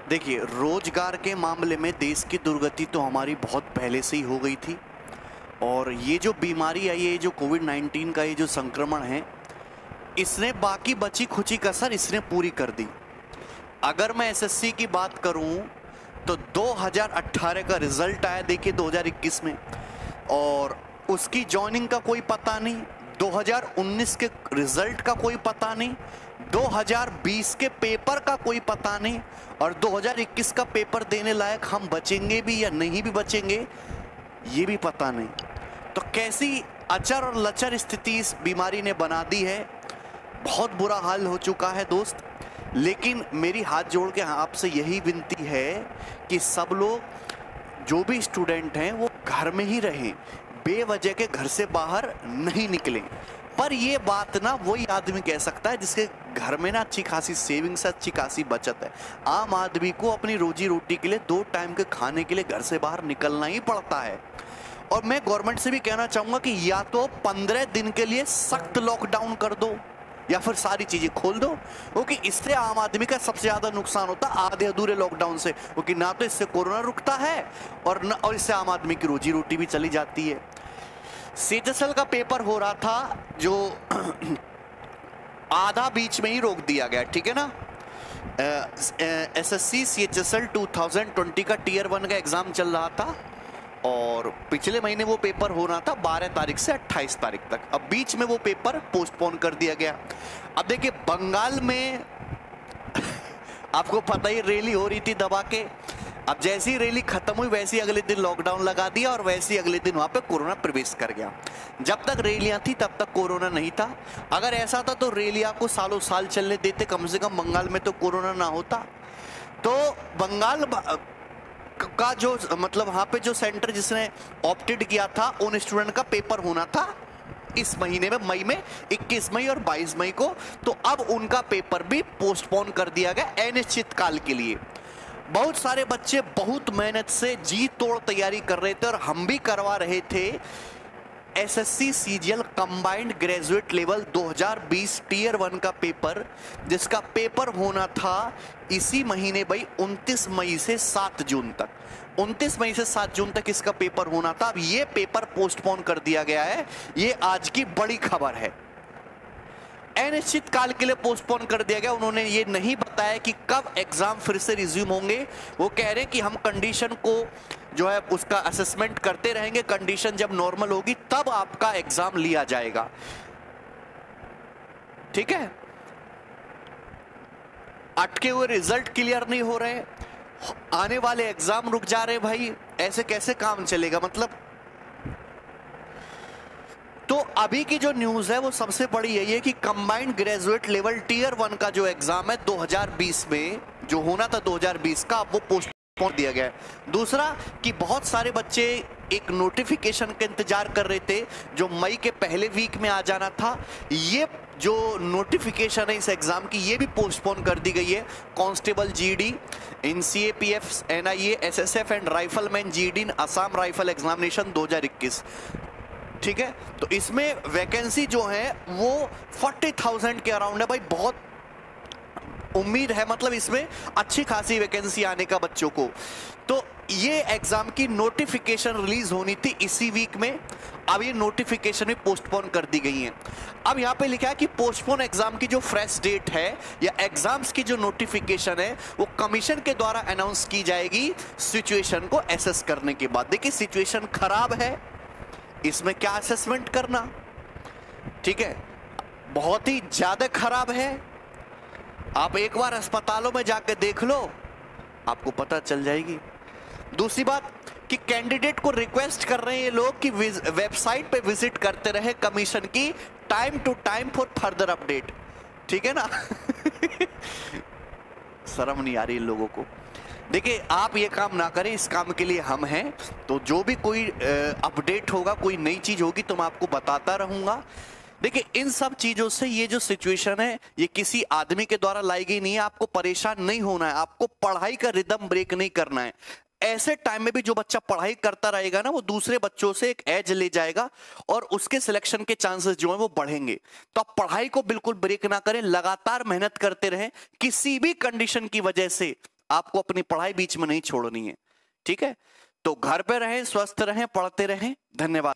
देखिए, रोजगार के मामले में देश की दुर्गति तो हमारी बहुत पहले से ही हो गई थी। और ये जो बीमारी आई है, जो कोविड-19 का ये जो संक्रमण है, इसने बाकी बची खुची कसर इसने पूरी कर दी। अगर मैं एसएससी की बात करूं तो 2018 का रिजल्ट आया, देखिए 2021 में, और उसकी ज्वाइनिंग का कोई पता नहीं। 2019 के रिजल्ट का कोई पता नहीं, 2020 के पेपर का कोई पता नहीं, और 2021 का पेपर देने लायक हम बचेंगे भी या नहीं भी बचेंगे ये भी पता नहीं। तो कैसी अचर और लचर स्थिति इस बीमारी ने बना दी है, बहुत बुरा हाल हो चुका है दोस्त। लेकिन मेरी हाथ जोड़ के आपसे यही विनती है कि सब लोग जो भी स्टूडेंट हैं वो घर में ही रहें, बेवजह के घर से बाहर नहीं निकलें। पर ये बात ना वही आदमी कह सकता है जिसके घर में ना अच्छी खासी सेविंग्स है, अच्छी खासी बचत है। आम आदमी को अपनी रोजी रोटी के लिए 2 टाइम के खाने के लिए घर से बाहर निकलना ही पड़ता है। और मैं गवर्नमेंट से भी कहना चाहूंगा कि या तो 15 दिन के लिए सख्त लॉकडाउन कर दो या फिर सारी चीजें खोल दो, क्योंकि इससे आम आदमी का सबसे ज्यादा नुकसान होता है आधे अधूरे लॉकडाउन से, क्योंकि ना तो इससे कोरोना रुकता है और इससे आम आदमी की रोजी रोटी भी चली जाती है। सीएचएसएल का पेपर हो रहा था जो आधा बीच में ही रोक दिया गया, ठीक है ना। एसएससी सीएचएसएल 2020 का टियर 1 का एग्जाम चल रहा था और पिछले महीने वो पेपर होना था 12 तारीख से 28 तारीख तक। अब बीच में वो पेपर पोस्टपोन कर दिया गया। अब देखिए बंगाल में आपको पता ही रैली हो रही थी दबा के। अब जैसी रैली खत्म हुई वैसे ही अगले दिन लॉकडाउन लगा दिया और वैसे ही अगले दिन वहां पे कोरोना प्रवेश कर गया। जब तक रैलियां थी तब तक कोरोना नहीं था। अगर ऐसा था तो रैलियां को सालों साल चलने देते, कम से कम बंगाल में तो कोरोना ना होता। तो बंगाल का जो मतलब वहां पे जो सेंटर जिसने ऑप्टेड किया था उन स्टूडेंट का पेपर होना था इस महीने में, मई में 21 मई और 22 मई को। तो अब उनका पेपर भी पोस्टपोन कर दिया गया अनिश्चित काल के लिए। बहुत सारे बच्चे बहुत मेहनत से जी तोड़ तैयारी कर रहे थे और हम भी करवा रहे थे SSC CGL combined graduate level 2020 tier 1 का पेपर, जिसका पेपर होना था इसी महीने भाई 29 मई से 7 जून तक। 29 मई से 7 जून तक इसका पेपर होना था। अब ये पेपर पोस्टपोन कर दिया गया है। ये आज की बड़ी खबर है। अनिश्चित काल के लिए पोस्टपोन कर दिया गया। उन्होंने ये नहीं बताया कि कब एग्जाम फिर से रिज्यूम होंगे। वो कह रहे हैं कि हम कंडीशन को जो है उसका असेसमेंट करते रहेंगे, कंडीशन जब नॉर्मल होगी तब आपका एग्जाम लिया जाएगा, ठीक है। अटके हुए रिजल्ट क्लियर नहीं हो रहे, आने वाले एग्जाम रुक जा रहे भाई, ऐसे कैसे काम चलेगा मतलब। तो अभी की जो न्यूज है वो सबसे बड़ी यही है कि कंबाइंड ग्रेजुएट लेवल टियर 1 का जो एग्जाम है 2020 में जो होना था 2020 का, वो पोस्टपोन दिया गया है। दूसरा कि बहुत सारे बच्चे एक नोटिफिकेशन का इंतजार कर रहे थे जो मई के पहले वीक में आ जाना था। ये जो नोटिफिकेशन है इस एग्जाम की ये भी पोस्टपोन कर दी गई है। Constable GD in CAPF NIA SSF and rifleman GD in Assam rifle examination 2021, ठीक है। तो इसमें वैकेंसी जो है वो 40,000 के अराउंड है भाई। बहुत उम्मीद है मतलब इसमें अच्छी खासी वैकेंसी आने का बच्चों को। तो ये एग्जाम की नोटिफिकेशन रिलीज होनी थी इसी वीक में, अब ये नोटिफिकेशन भी पोस्टपोन कर दी गई है। अब यहाँ पे लिखा है कि पोस्टपोन एग्जाम की जो फ्रेश डेट है या एग्जाम्स की जो नोटिफिकेशन है वो कमीशन के द्वारा अनाउंस की जाएगी सिचुएशन को एसेस करने के बाद। देखिए सिचुएशन खराब है, इसमें क्या असेसमेंट करना, ठीक है, बहुत ही ज्यादा खराब है। आप एक बार अस्पतालों में जाकर देख लो, आपको पता चल जाएगी। दूसरी बात कि कैंडिडेट को रिक्वेस्ट कर रहे हैं ये लोग कि वेबसाइट पे विजिट करते रहे कमीशन की time to time for further update, ठीक है ना। शर्म नहीं आ रही इन लोगों को। देखिए आप ये काम ना करें, इस काम के लिए हम हैं। तो जो भी कोई अपडेट होगा, कोई नई चीज होगी तो मैं आपको बताता रहूंगा। देखिए इन सब चीजों से ये जो सिचुएशन है ये किसी आदमी के द्वारा लाई गई नहीं है। आपको परेशान नहीं होना है, आपको पढ़ाई का रिदम ब्रेक नहीं करना है। ऐसे टाइम में भी जो बच्चा पढ़ाई करता रहेगा ना वो दूसरे बच्चों से एक एज ले जाएगा और उसके सिलेक्शन के चांसेस जो है वो बढ़ेंगे। तो आप पढ़ाई को बिल्कुल ब्रेक ना करें, लगातार मेहनत करते रहें। किसी भी कंडीशन की वजह से आपको अपनी पढ़ाई बीच में नहीं छोड़नी है, ठीक है। तो घर पे रहें, स्वस्थ रहें, पढ़ते रहें। धन्यवाद।